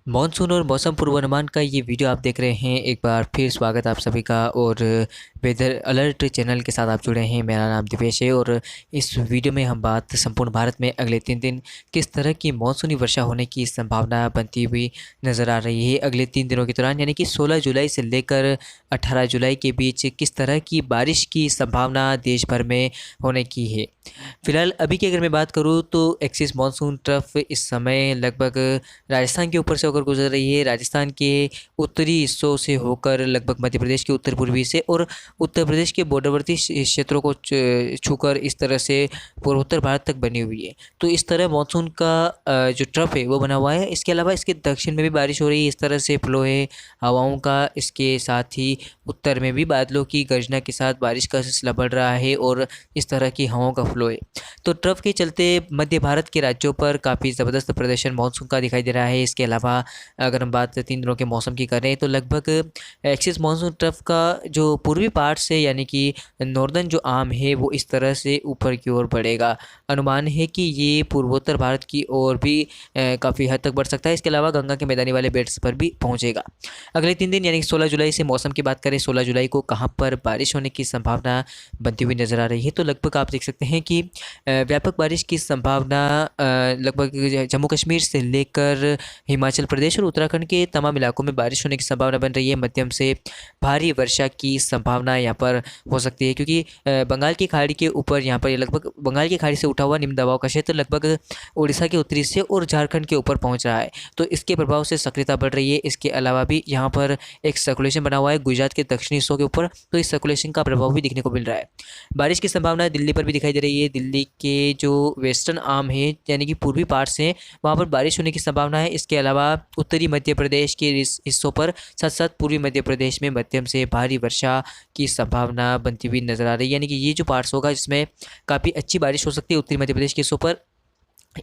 Monsoon और मौसम पूर्वानुमान का ये वीडियो आप देख रहे हैं। एक बार फिर स्वागत आप सभी का। और वेदर अलर्ट चैनल के साथ आप जुड़े हैं। मेरा नाम दिवेश है और इस वीडियो में हम बात संपूर्ण भारत में अगले 3 दिन किस तरह की मानसूनी वर्षा होने की संभावना बनती हुई नज़र आ रही है। अगले 3 दिनों के दौरान यानी कि 16 जुलाई से लेकर 18 जुलाई के बीच किस तरह की बारिश की संभावना देश भर में होने की है। फिलहाल अभी की अगर मैं बात करूँ तो एक्सिस मानसून ट्रफ इस समय लगभग राजस्थान के ऊपर से होकर गुजर रही है। राजस्थान के उत्तरी हिस्सों से होकर लगभग मध्य प्रदेश के उत्तर पूर्वी से और उत्तर प्रदेश के बॉर्डरवर्ती क्षेत्रों को छूकर इस तरह से पूर्वोत्तर भारत तक बनी हुई है। तो इस तरह मानसून का जो ट्रफ है वो बना हुआ है। इसके अलावा इसके दक्षिण में भी बारिश हो रही है। इस तरह से फ्लो है हवाओं का। इसके साथ ही उत्तर में भी बादलों की गर्जना के साथ बारिश का सिलसिला बढ़ रहा है और इस तरह की हवाओं का फ्लो है। तो ट्रफ के चलते मध्य भारत के राज्यों पर काफ़ी ज़बरदस्त प्रदर्शन मानसून का दिखाई दे रहा है। इसके अलावा अगर हम बात 3 दिनों के मौसम की करें तो लगभग एक्सिस मानसून ट्रफ का जो पूर्वी पार्ट से यानी कि नॉर्दर्न जो आर्म है वो इस तरह से ऊपर की ओर बढ़ेगा। अनुमान है कि ये पूर्वोत्तर भारत की ओर भी काफ़ी हद तक बढ़ सकता है। इसके अलावा गंगा के मैदानी वाले बेल्ट्स पर भी पहुंचेगा। अगले 3 दिन यानी कि 16 जुलाई से मौसम की बात करें, 16 जुलाई को कहाँ पर बारिश होने की संभावना बनती हुई नज़र आ रही है। तो लगभग आप देख सकते हैं कि व्यापक बारिश की संभावना लगभग जम्मू कश्मीर से लेकर हिमाचल प्रदेश और उत्तराखंड के तमाम इलाकों में बारिश होने की संभावना बन रही है। मध्यम से भारी वर्षा की संभावना यहाँ पर हो सकती है क्योंकि बंगाल की खाड़ी के ऊपर यहाँ पर ये लगभग बंगाल की खाड़ी से उठा हुआ निम्न दबाव का क्षेत्र लगभग उड़ीसा के उत्तरी से और झारखंड के ऊपर पहुँच रहा है। तो इसके प्रभाव से सक्रियता बढ़ रही है। इसके अलावा भी यहाँ पर एक सर्कुलेशन बना हुआ है गुजरात के दक्षिणी हिस्सों के ऊपर, तो इस सर्कुलेशन का प्रभाव भी दिखने को मिल रहा है। बारिश की संभावना दिल्ली पर भी दिखाई दे रही है। दिल्ली के जो वेस्टर्न आर्म है यानी कि पूर्वी पार्ट से वहाँ पर बारिश होने की संभावना है। इसके अलावा उत्तरी मध्य प्रदेश के हिस्सों पर साथ साथ पूर्वी मध्य प्रदेश में मध्यम से भारी वर्षा की संभावना बनती हुई नजर आ रही है। यानी कि ये जो पार्ट्स होगा जिसमें काफ़ी अच्छी बारिश हो सकती है उत्तरी मध्य प्रदेश के हिस्सों पर।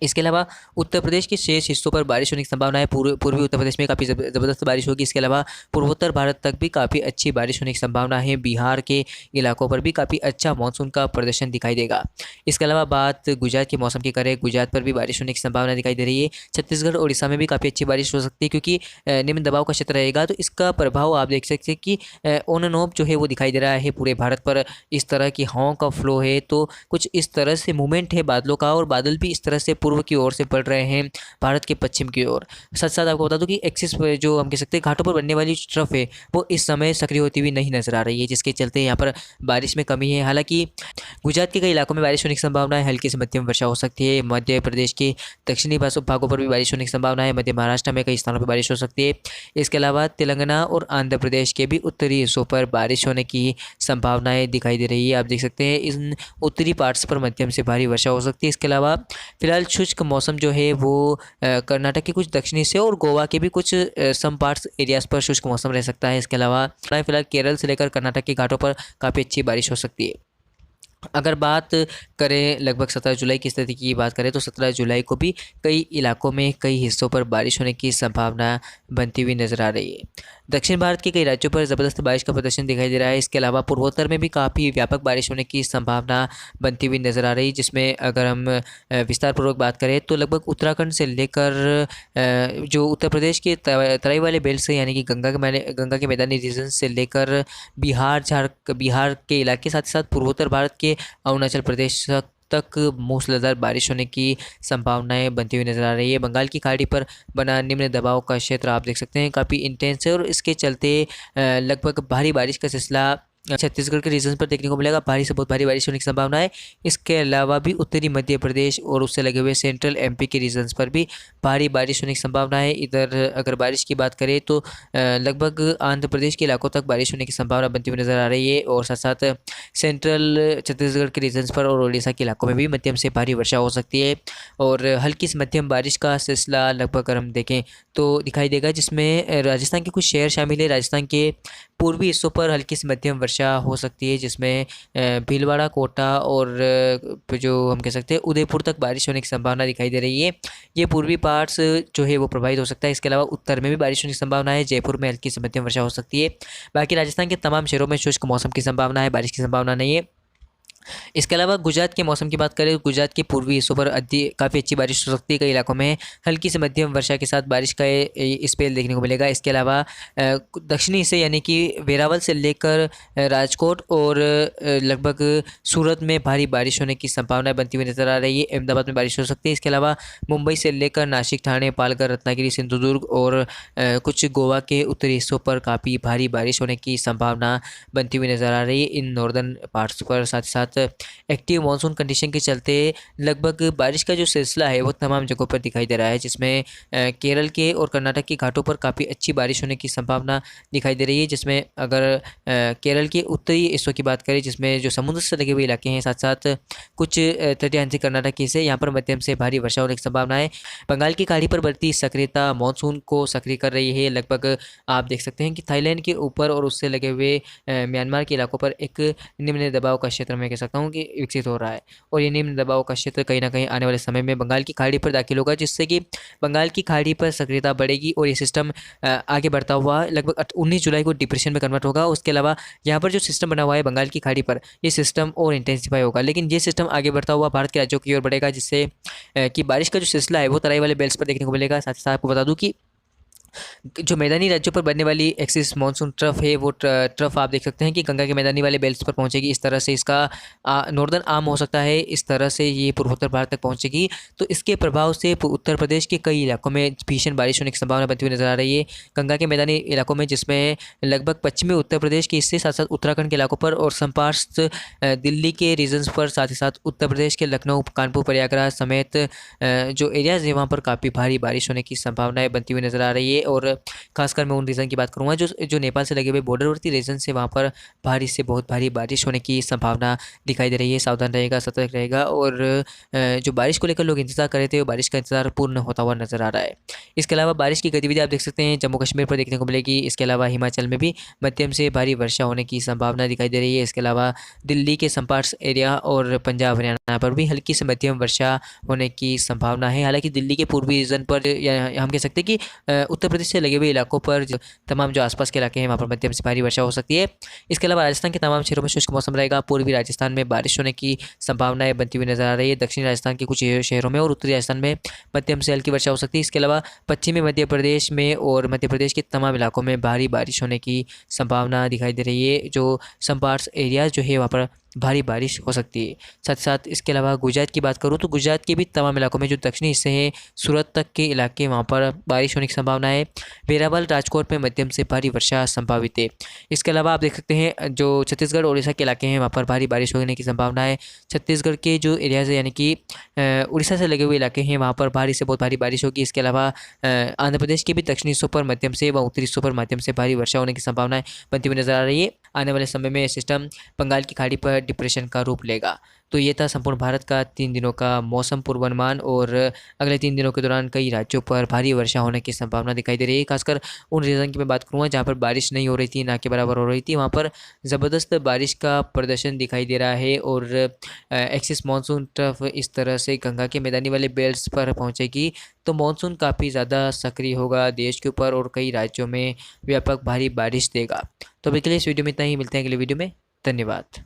इसके अलावा उत्तर प्रदेश के शेष हिस्सों पर बारिश होने की संभावना है। पूर्वी उत्तर प्रदेश में काफ़ी ज़बरदस्त बारिश होगी। इसके अलावा पूर्वोत्तर भारत तक भी काफ़ी अच्छी बारिश होने की संभावना है। बिहार के इलाकों पर भी काफ़ी अच्छा मानसून का प्रदर्शन दिखाई देगा। इसके अलावा बात गुजरात के मौसम की करें, गुजरात पर भी बारिश होने की संभावना दिखाई दे रही है। छत्तीसगढ़ उड़ीसा में भी काफ़ी अच्छी बारिश हो सकती है क्योंकि निम्न दबाव का क्षेत्र रहेगा। तो इसका प्रभाव आप देख सकते हैं कि ऑन एंड ऑफ जो है वो दिखाई दे रहा है पूरे भारत पर। इस तरह की हवाओं का फ्लो है तो कुछ इस तरह से मूवमेंट है बादलों का और बादल भी इस तरह से पूर्व की ओर से बढ़ रहे हैं भारत के पश्चिम की ओर। साथ साथ आपको बता दूं कि एक्सिस पे जो हम कह सकते हैं घाटों पर बनने वाली ट्रफ है वो इस समय सक्रिय होती हुई नहीं नजर आ रही है, जिसके चलते यहाँ पर बारिश में कमी है। हालांकि गुजरात के कई इलाकों में बारिश होने की संभावना है। हल्की से मध्यम वर्षा हो सकती है। मध्य प्रदेश के दक्षिणी भागों पर भी बारिश होने की संभावना है। मध्य महाराष्ट्र में कई स्थानों पर बारिश हो सकती है। इसके अलावा तेलंगाना और आंध्र प्रदेश के भी उत्तरी हिस्सों पर बारिश होने की संभावनाएं दिखाई दे रही है। आप देख सकते हैं इन उत्तरी पार्ट्स पर मध्यम से भारी वर्षा हो सकती है। इसके अलावा फिलहाल शुष्क मौसम जो है वो कर्नाटक के कुछ दक्षिणी से और गोवा के भी कुछ सम पार्ट्स एरियाज पर शुष्क मौसम रह सकता है। इसके अलावा फिलहाल केरल से लेकर कर्नाटक के घाटों पर काफ़ी अच्छी बारिश हो सकती है। अगर बात करें लगभग 17 जुलाई की स्थिति की बात करें तो 17 जुलाई को भी कई इलाकों में कई हिस्सों पर बारिश होने की संभावना बनती हुई नजर आ रही है। दक्षिण भारत के कई राज्यों पर ज़बरदस्त बारिश का प्रदर्शन दिखाई दे रहा है। इसके अलावा पूर्वोत्तर में भी काफ़ी व्यापक बारिश होने की संभावना बनती हुई नजर आ रही है, जिसमें अगर हम विस्तारपूर्वक बात करें तो लगभग उत्तराखंड से लेकर जो उत्तर प्रदेश के तराई वाले बेल्ट से यानी कि गंगा के मैदानी रीजन से लेकर बिहार के इलाके साथ ही साथ पूर्वोत्तर भारत के अरुणाचल प्रदेश तक मूसलाधार बारिश होने की संभावनाएं बनती हुई नजर आ रही है। बंगाल की खाड़ी पर बना निम्न दबाव का क्षेत्र आप देख सकते हैं काफ़ी इंटेंस है और इसके चलते लगभग भारी बारिश का सिलसिला छत्तीसगढ़ के रीजन पर देखने को मिलेगा। भारी से बहुत भारी बारिश होने की संभावना है। इसके अलावा भी उत्तरी मध्य प्रदेश और उससे लगे हुए सेंट्रल एमपी के रीजन्स पर भी भारी बारिश होने की संभावना है। इधर अगर बारिश की बात करें तो लगभग आंध्र प्रदेश के इलाकों तक बारिश होने की संभावना बनती हुई नजर आ रही है और साथ साथ सेंट्रल छत्तीसगढ़ के रीजन्स पर और उड़ीसा के इलाकों में भी मध्यम से भारी वर्षा हो सकती है। और हल्की से मध्यम बारिश का सिलसिला लगभग अगर हम देखें तो दिखाई देगा, जिसमें राजस्थान के कुछ शहर शामिल है। राजस्थान के पूर्वी हिस्सों पर हल्की से मध्यम वर्षा हो सकती है, जिसमें भीलवाड़ा, कोटा और जो हम कह सकते हैं उदयपुर तक बारिश होने की संभावना दिखाई दे रही है। ये पूर्वी पार्ट्स जो है वो प्रभावित हो सकता है। इसके अलावा उत्तर में भी बारिश होने की संभावना है। जयपुर में हल्की से मध्यम वर्षा हो सकती है। बाकी राजस्थान के तमाम शहरों में शुष्क मौसम की संभावना है, बारिश की संभावना नहीं है। इसके अलावा गुजरात के मौसम की बात करें तो गुजरात के पूर्वी हिस्सों पर काफ़ी अच्छी बारिश हो सकती है। कई इलाकों में हल्की से मध्यम वर्षा के साथ बारिश का स्पेल देखने को मिलेगा। इसके अलावा दक्षिणी हिस्से यानी कि वेरावल से लेकर राजकोट और लगभग सूरत में भारी बारिश होने की संभावना बनती हुई नजर आ रही है। अहमदाबाद में बारिश हो सकती है। इसके अलावा मुंबई से लेकर नासिक, ठाणे, पालघर, रत्नागिरी, सिंधुदुर्ग और कुछ गोवा के उत्तरी हिस्सों पर काफ़ी भारी बारिश होने की संभावना बनती हुई नज़र आ रही है। इन नॉर्दर्न पार्ट्स पर साथ ही साथ एक्टिव मानसून कंडीशन के चलते लगभग बारिश का जो सिलसिला है वो तमाम जगहों पर दिखाई दे रहा है, जिसमें केरल के और कर्नाटक के घाटों पर काफ़ी अच्छी बारिश होने की संभावना दिखाई दे रही है। जिसमें अगर केरल के उत्तरी हिस्सों की बात करें जिसमें जो समुद्र से लगे हुए इलाके हैं, साथ साथ कुछ तटीय अंचल कर्नाटक के हिस्से, यहाँ पर मध्यम से भारी वर्षा होने की संभावना है। बंगाल की खाड़ी पर बढ़ती सक्रियता मानसून को सक्रिय कर रही है। लगभग आप देख सकते हैं कि थाईलैंड के ऊपर और उससे लगे हुए म्यांमार के इलाकों पर एक निम्न दबाव का क्षेत्र मैं कह सकता हूँ कि विकसित हो रहा है। और ये निम्न दबाव का क्षेत्र कहीं ना कहीं आने वाले समय में बंगाल की खाड़ी पर दाखिल होगा, जिससे कि बंगाल की खाड़ी पर सक्रियता बढ़ेगी और ये सिस्टम आगे बढ़ता हुआ लगभग 19 जुलाई को डिप्रेशन में कन्वर्ट होगा। उसके अलावा यहाँ पर जो सिस्टम बना हुआ है बंगाल की खाड़ी पर, ये सिस्टम और इंटेंसिफाई होगा, लेकिन ये सिस्टम आगे बढ़ता हुआ भारत के राज्यों की ओर बढ़ेगा, जिससे कि बारिश का जो सिलसिला है वो तराई वाले बेल्ट पर देखने को मिलेगा। साथ ही साथ आपको बता दूं कि जो मैदानी राज्यों पर बनने वाली एक्सिस मानसून ट्रफ है वो ट्रफ आप देख सकते हैं कि गंगा के मैदानी वाले बेल्ट पर पहुंचेगी। इस तरह से इसका नॉर्दर्न आर्म हो सकता है, इस तरह से ये पूर्वोत्तर भारत तक पहुंचेगी। तो इसके प्रभाव से उत्तर प्रदेश के कई इलाकों में भीषण बारिश होने की संभावना बनती हुई नजर आ रही है। गंगा के मैदानी इलाकों में, जिसमें लगभग पश्चिमी उत्तर प्रदेश के हिस्से, साथ साथ उत्तराखंड के इलाकों पर और संपार्श्व दिल्ली के रीजन्स पर, साथ ही साथ उत्तर प्रदेश के लखनऊ, कानपुर, प्रयागराज समेत जो एरियाज है वहाँ पर काफ़ी भारी बारिश होने की संभावनाएं बनती हुई नजर आ रही है। और खासकर मैं उन रीजन की बात करूँगा जो जो नेपाल से लगे हुए बॉर्डरवर्ती रीजन से, वहाँ पर भारी से बहुत भारी बारिश होने की संभावना दिखाई दे रही है। सावधान रहेगा, सतर्क रहेगा। और जो बारिश को लेकर लोग इंतजार कर रहे थे वो बारिश का इंतजार पूर्ण होता हुआ नजर आ रहा है। इसके अलावा बारिश की गतिविधि आप देख सकते हैं जम्मू कश्मीर पर देखने को मिलेगी। इसके अलावा हिमाचल में भी मध्यम से भारी वर्षा होने की संभावना दिखाई दे रही है। इसके अलावा दिल्ली के संपार्श्व एरिया और पंजाब, हरियाणा पर भी हल्की से मध्यम वर्षा होने की संभावना है। हालांकि दिल्ली के पूर्वी रीजन पर, या हम कह सकते हैं कि उत्तर प्रदेश से लगे हुए इलाकों पर तमाम जो आसपास के इलाके हैं वहाँ पर मध्यम से भारी वर्षा हो सकती है। इसके अलावा राजस्थान के तमाम शहरों में शुष्क मौसम रहेगा। पूर्वी राजस्थान में बारिश होने की संभावनाएं बनती हुई नजर आ रही है। दक्षिणी राजस्थान के कुछ शहरों में और उत्तरी राजस्थान में मध्यम से हल्की वर्षा हो सकती है। इसके अलावा पश्चिमी मध्य प्रदेश में और मध्य प्रदेश के तमाम इलाकों में भारी बारिश होने की संभावना दिखाई दे रही है। जो संपार्श्व एरियाज जो है वहाँ पर भारी बारिश हो सकती है। साथ साथ इसके अलावा गुजरात की बात करूँ तो गुजरात के भी तमाम इलाकों में जो दक्षिणी हिस्से हैं, सूरत तक के इलाके, वहाँ पर बारिश होने की संभावना है। वेरावल, राजकोट में मध्यम से भारी वर्षा संभावित है। इसके अलावा आप देख सकते हैं जो छत्तीसगढ़, उड़ीसा के इलाके हैं वहाँ पर भारी बारिश होने की संभावना है। छत्तीसगढ़ के जो एरियाज है यानी कि उड़ीसा से लगे हुए इलाके हैं वहाँ पर भारी से बहुत भारी बारिश होगी। इसके अलावा आंध्र प्रदेश के भी दक्षिणी हिस्सों पर मध्यम से व उत्तरी हिस्सों पर मध्यम से भारी वर्षा होने की संभावना बनती हुई नजर आ रही है। आने वाले समय में सिस्टम बंगाल की खाड़ी पर डिप्रेशन का रूप लेगा। तो ये था संपूर्ण भारत का 3 दिनों का मौसम पूर्वानुमान। और अगले 3 दिनों के दौरान कई राज्यों पर भारी वर्षा होने की संभावना दिखाई दे रही है। खासकर उन रीजन की मैं बात करूँगा जहाँ पर बारिश नहीं हो रही थी, ना के बराबर हो रही थी, वहाँ पर ज़बरदस्त बारिश का प्रदर्शन दिखाई दे रहा है। और एक्सिस मानसून ट्रफ इस तरह से गंगा के मैदानी वाले बेल्ट्स पर पहुँचेगी तो मानसून काफ़ी ज़्यादा सक्रिय होगा देश के ऊपर और कई राज्यों में व्यापक भारी बारिश देगा। तो अभी के लिए इस वीडियो में इतना ही, मिलते हैं अगले वीडियो में। धन्यवाद।